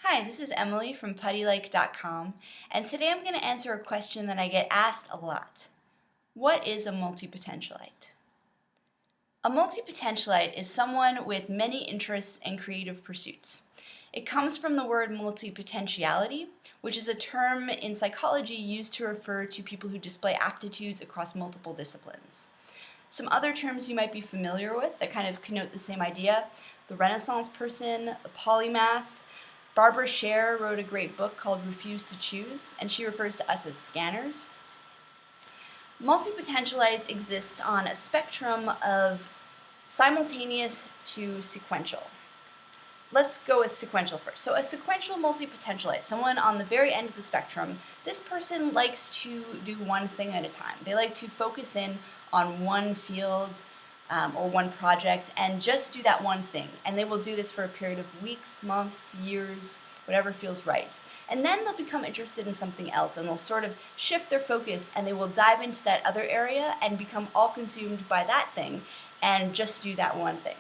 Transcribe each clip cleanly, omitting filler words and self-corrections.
Hi, this is Emily from Puttylike.com, and today I'm going to answer a question that I get asked a lot. What is a multipotentialite? A multipotentialite is someone with many interests and creative pursuits. It comes from the word multipotentiality, which is a term in psychology used to refer to people who display aptitudes across multiple disciplines. Some other terms you might be familiar with that kind of connote the same idea: the Renaissance person, the polymath. Barbara Scher wrote a great book called Refuse to Choose, and she refers to us as scanners. Multipotentialites exist on a spectrum of simultaneous to sequential. Let's go with sequential first. So a sequential multipotentialite, someone on the very end of the spectrum, this person likes to do one thing at a time. They like to focus in on one field or one project and just do that one thing. And they will do this for a period of weeks, months, years, whatever feels right. And then they'll become interested in something else and they'll sort of shift their focus and they will dive into that other area and become all consumed by that thing and just do that one thing.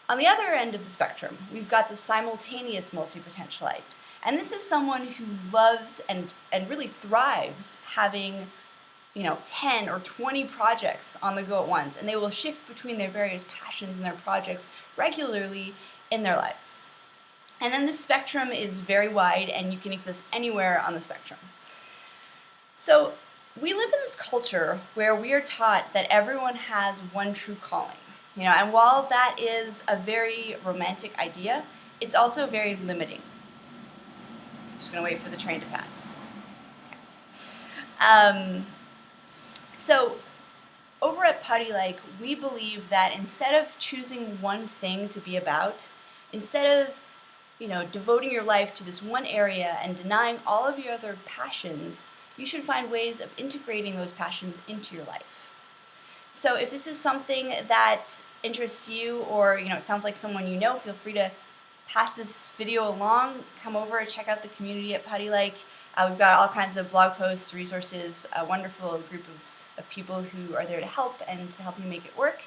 On the other end of the spectrum, we've got the simultaneous multipotentialite. And this is someone who loves and really thrives having 10 or 20 projects on the go at once, and they will shift between their various passions and their projects regularly in their lives. And then this spectrum is very wide, and you can exist anywhere on the spectrum. So we live in this culture where we are taught that everyone has one true calling. And while that is a very romantic idea, it's also very limiting. Just gonna wait for the train to pass. So over at Puttylike, we believe that instead of choosing one thing to be about, instead of devoting your life to this one area and denying all of your other passions, you should find ways of integrating those passions into your life. So if this is something that interests you, or it sounds like someone you know, feel free to pass this video along. Come over and check out the community at Puttylike. We've got all kinds of blog posts, resources, a wonderful group of people who are there to help and to help you make it work.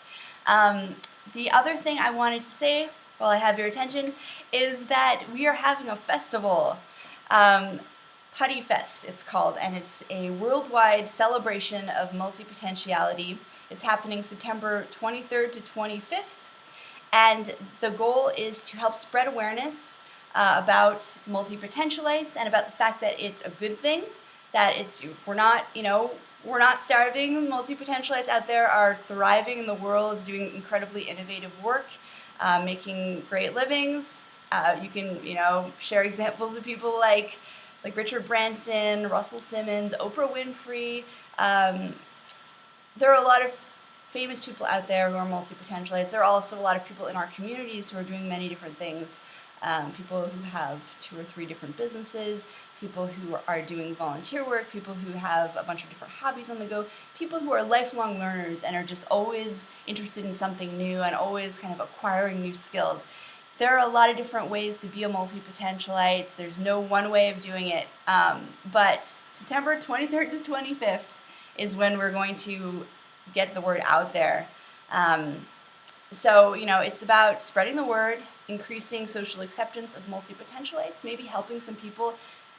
The other thing I wanted to say while I have your attention is that we are having a festival. Putty Fest, it's called, and it's a worldwide celebration of multipotentiality. It's happening September 23rd to 25th, and the goal is to help spread awareness about multipotentialites and about the fact that it's a good thing, that we're not starving. Multipotentialites out there are thriving in the world, doing incredibly innovative work, making great livings. You can share examples of people like Richard Branson, Russell Simmons, Oprah Winfrey. There are a lot of famous people out there who are multipotentialites. There are also a lot of people in our communities who are doing many different things. People who have 2 or 3 different businesses, people who are doing volunteer work, people who have a bunch of different hobbies on the go, people who are lifelong learners and are just always interested in something new and always kind of acquiring new skills. There are a lot of different ways to be a multipotentialite. There's no one way of doing it. But September 23rd to 25th is when we're going to get the word out there. So it's about spreading the word, increasing social acceptance of multipotentialites, maybe helping some people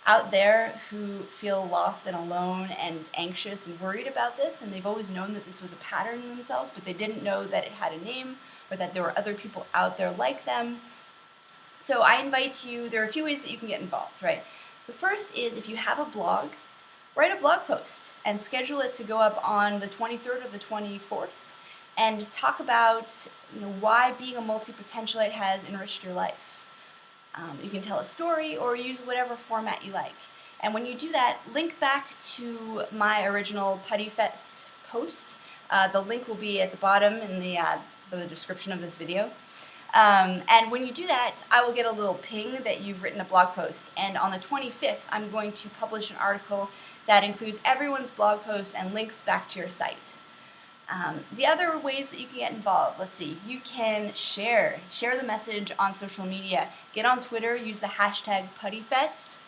out there who feel lost and alone and anxious and worried about this, and they've always known that this was a pattern in themselves, but they didn't know that it had a name or that there were other people out there like them. So I invite you, there are a few ways that you can get involved, right? The first is, if you have a blog, write a blog post and schedule it to go up on the 23rd or the 24th and talk about why being a multipotentialite has enriched your life. You can tell a story or use whatever format you like. And when you do that, link back to my original Putty Fest post. The link will be at the bottom in the description of this video. And when you do that, I will get a little ping that you've written a blog post. And on the 25th, I'm going to publish an article that includes everyone's blog posts and links back to your site. The other ways that you can get involved, let's see, you can share the message on social media. Get on Twitter, use the hashtag PuttyFest.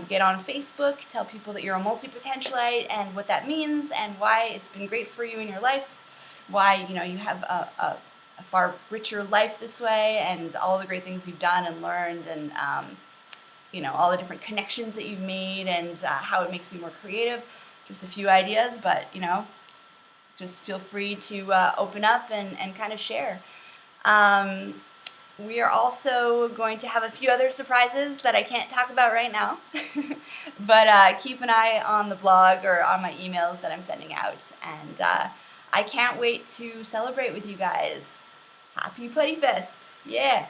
Get on Facebook, tell people that you're a multipotentialite and what that means and why it's been great for you in your life, why you have a far richer life this way, and all the great things you've done and learned, and all the different connections that you've made and how it makes you more creative. Just a few ideas, but just feel free to open up and kind of share. We are also going to have a few other surprises that I can't talk about right now, but keep an eye on the blog or on my emails that I'm sending out, and I can't wait to celebrate with you guys. Happy Putty Fest! Yeah!